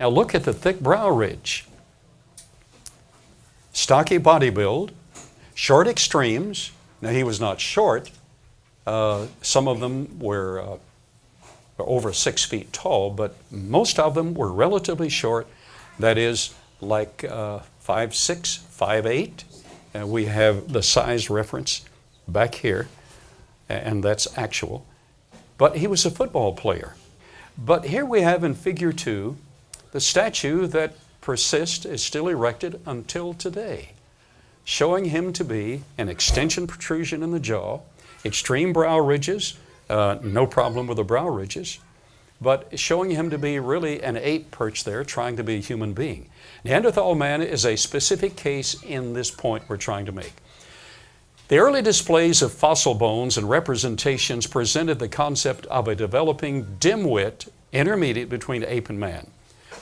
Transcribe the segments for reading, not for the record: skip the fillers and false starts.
Now look at the thick brow ridge. Stocky body build, short extremes. Now he was not short. Some of them were over 6 feet tall, but most of them were relatively short. That is like 5'6", 5'8". And we have the size reference back here, and that's actual. But he was a football player. But here we have in figure 2, the statue that persists is still erected until today, showing him to be an extension protrusion in the jaw, extreme brow ridges, no problem with the brow ridges, but showing him to be really an ape perched there trying to be a human being. Neanderthal man is a specific case in this point we're trying to make. The early displays of fossil bones and representations presented the concept of a developing dimwit intermediate between ape and man.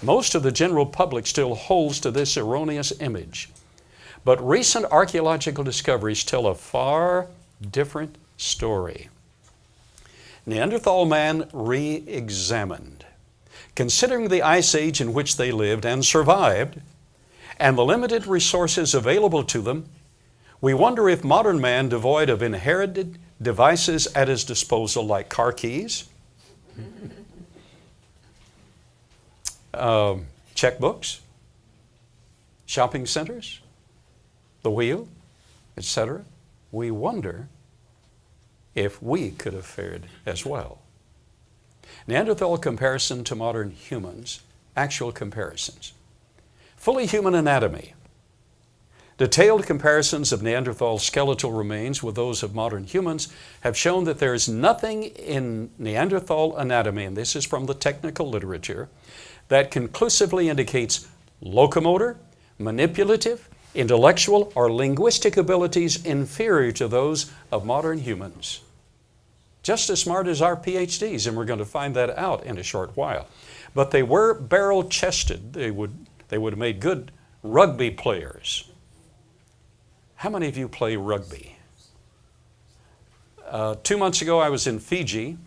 Most of the general public still holds to this erroneous image, but recent archaeological discoveries tell a far different story. Neanderthal Man Re-examined. Considering the ice age in which they lived and survived, and the limited resources available to them, we wonder if modern man, devoid of inherited devices at his disposal like car keys, checkbooks, shopping centers, the wheel, etc., we wonder if we could have fared as well. Neanderthal comparison to modern humans, actual comparisons. Fully human anatomy. Detailed comparisons of Neanderthal skeletal remains with those of modern humans have shown that there is nothing in Neanderthal anatomy, and this is from the technical literature, that conclusively indicates locomotor, manipulative, intellectual, or linguistic abilities inferior to those of modern humans. Just as smart as our PhDs, and we're going to find that out in a short while. But they were barrel-chested. They would have made good rugby players. How many of you play rugby? 2 months ago, I was in Fiji.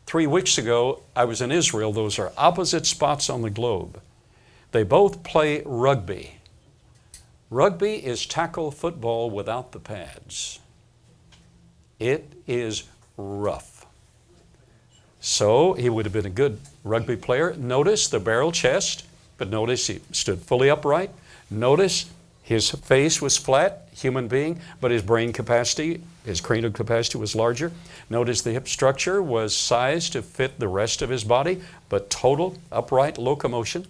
3 weeks ago, I was in Israel. Those are opposite spots on the globe. They both play rugby. Rugby is tackle football without the pads. It is rough. So he would have been a good rugby player. Notice the barrel chest, but notice he stood fully upright. Notice his face was flat, human being, but his brain capacity, his cranial capacity was larger. Notice the hip structure was sized to fit the rest of his body, but total upright locomotion.